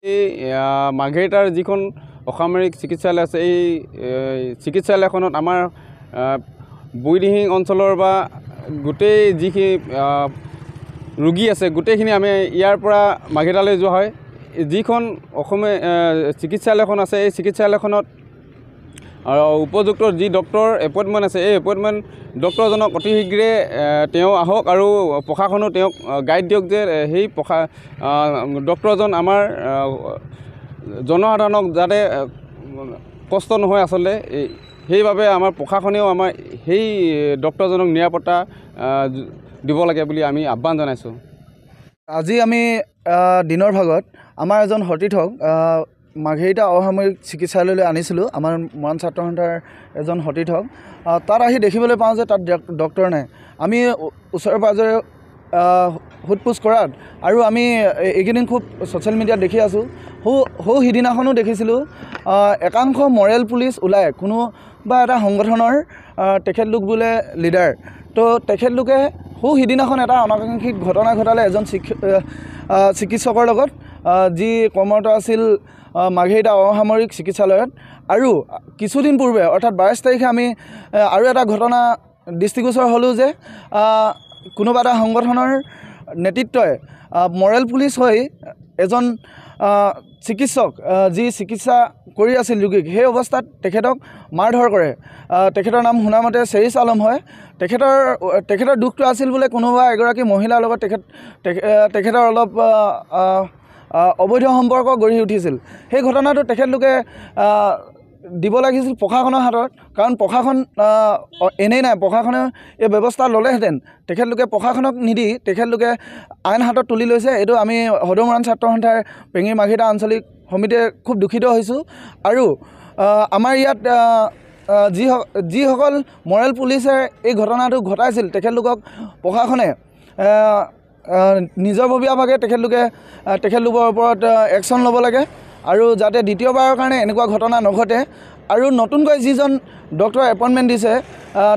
এই মাৰ্ঘেৰিটাৰ যিখন অসামৰিক চিকিৎসালয় আছে এই চিকিৎসালয়খনত আমাৰ বুঢ়ীদিহিং অঞ্চলৰ বা গোটেই যিখিনি ৰোগী আছে গোটেইখিনি আমি ইয়াৰ পৰা মাৰ্ঘেৰিটালৈ যোৱা হয়। যিখন অসমীয়া চিকিৎসালয়খন আছে এই চিকিৎসালয়খনত উপযুক্ত যি ডক্টৰ এপইণ্টমেণ্ট আছে এই এপইণ্টমেণ্ট ডক্টৰজনক অতি শীঘ্ৰে তেওঁ আহক আৰু প্ৰশাসনো তেওঁক গাইড দিয়ক যে সেই ডক্টৰজন আমাৰ জনসাধাৰণক যাতে কষ্ট নহয় আচলতে সেইবাবে আমাৰ প্ৰশাসনেও আমাৰ সেই ডক্টৰজনক নিৰাপত্তা দিব লাগে বুলি আমি আহ্বান জনাইছোঁ। আজি আমি দিনৰ ভাগত আমাৰ এজন সতীৰ্থক মাৰ্ঘেৰিটা অসামৰিক চিকিৎসালয়লৈ আনিছিলোঁ। আমাৰ মৰাণ ছাত্ৰ সন্থাৰ এজন সতীৰ্থক তাত আহি দেখিবলৈ পাওঁ যে তাত ডক্টৰ নাই। আমি ওচৰে পাঁজৰে সোধ-পোছ কৰাত আৰু আমি এইকেইদিন খুব ছ'চিয়েল মিডিয়াত দেখি আছোঁ সিদিনাখনো দেখিছিলোঁ একাংশ মৰেল পুলিচ ওলাই কোনোবা এটা সংগঠনৰ তেখেতলোক বোলে লিডাৰ। তো তেখেতলোকে সিদিনাখন এটা অনাকাংক্ষিক ঘটনা ঘটালে এজন চিকিৎসকৰ লগত যি কৰ্মৰত আছিল মাৰ্ঘেৰিটা অসামৰিক চিকিৎসালয়ত। আৰু কিছুদিন পূৰ্বে অৰ্থাৎ 22 তাৰিখে আমি আৰু এটা ঘটনা দৃষ্টিগোচৰ হ'লোঁ যে কোনোবা এটা সংগঠনৰ নেতৃত্বই মৰেল পুলিচ হৈ এজন চিকিৎসক যি চিকিৎসা কৰি আছিল ৰোগীক সেই অৱস্থাত তেখেতক মাৰধৰ কৰে। তেখেতৰ নাম শুনামতে চেৰিছ আলম হয়। তেখেতৰ দুখটো আছিল বোলে কোনোবা এগৰাকী মহিলাৰ লগত তেখেতৰ অলপ অবৈধ সম্পৰ্ক গঢ়ি উঠিছিল। সেই ঘটনাটো তেখেতলোকে দিব লাগিছিল প্ৰশাসনৰ হাতত, কাৰণ প্ৰশাসন এনেই নাই। প্ৰশাসনে এই ব্যৱস্থা ল'লেহেঁতেন। তেখেতলোকে প্ৰশাসনক নিদি তেখেতলোকে আইন হাতত তুলি লৈছে। এইটো আমি সদৌ মৰাণ ছাত্ৰ সন্থাৰ পেঙিৰ মাৰ্ঘেৰিটা আঞ্চলিক সমিতিয়ে খুব দুখিত হৈছোঁ। আৰু আমাৰ ইয়াত যিসকল মৰেল পুলিচে এই ঘটনাটো ঘটাইছিল তেখেতলোকক প্ৰশাসনে নিজৰববীয়াভাৱে তেখেতলোকৰ ওপৰত একশ্যন ল'ব লাগে আৰু যাতে দ্বিতীয়বাৰৰ কাৰণে এনেকুৱা ঘটনা নঘটে। আৰু নতুনকৈ যিজন ডক্টৰ এপইণ্টমেণ্ট দিছে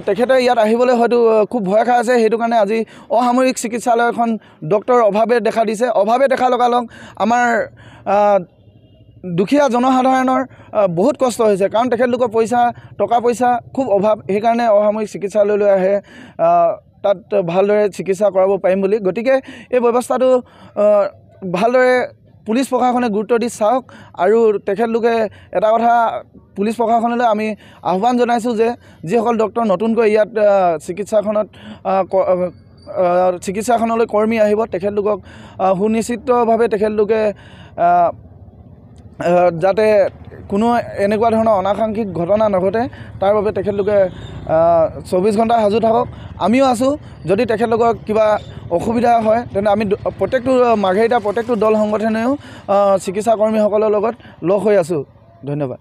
তেখেতে ইয়াত আহিবলৈ হয়তো খুব ভয় খাই আছে। সেইটো কাৰণে আজি অসামৰিক চিকিৎসালয়খন ডক্টৰৰ অভাৱে দেখা দিছে। অভাৱে দেখা লগালগ আমাৰ দুখীয়া জনসাধাৰণৰ বহুত কষ্ট হৈছে, কাৰণ তেখেতলোকৰ টকা পইচা খুব অভাৱ। সেইকাৰণে অসামৰিক চিকিৎসালয়লৈ আহে তাত ভালদৰে চিকিৎসা কৰাব পাৰিম বুলি। গতিকে এই ব্যৱস্থাটো ভালদৰে পুলিচ প্ৰশাসনে গুৰুত্ব দি চাওক। আৰু তেখেতলোকে এটা কথা পুলিচ প্ৰশাসনলৈ আমি আহ্বান জনাইছোঁ যে যিসকল ডক্টৰ নতুনকৈ ইয়াত চিকিৎসাখনলৈ কৰ্মী আহিব তেখেতলোকক সুনিশ্চিতভাৱে তেখেতলোকে যাতে কোনো এনেকুৱা ধৰণৰ অনাকাংক্ষিক ঘটনা নঘটে তাৰ বাবে তেখেতলোকে 24 ঘণ্টা সাজু থাকক। আমিও আছোঁ। যদি তেখেতলোকৰ কিবা অসুবিধা হয় তেন্তে আমি মাৰ্ঘেৰিটাৰ প্ৰত্যেকটো দল সংগঠনেও চিকিৎসা কৰ্মীসকলৰ লগত লগ হৈ আছোঁ। ধন্যবাদ।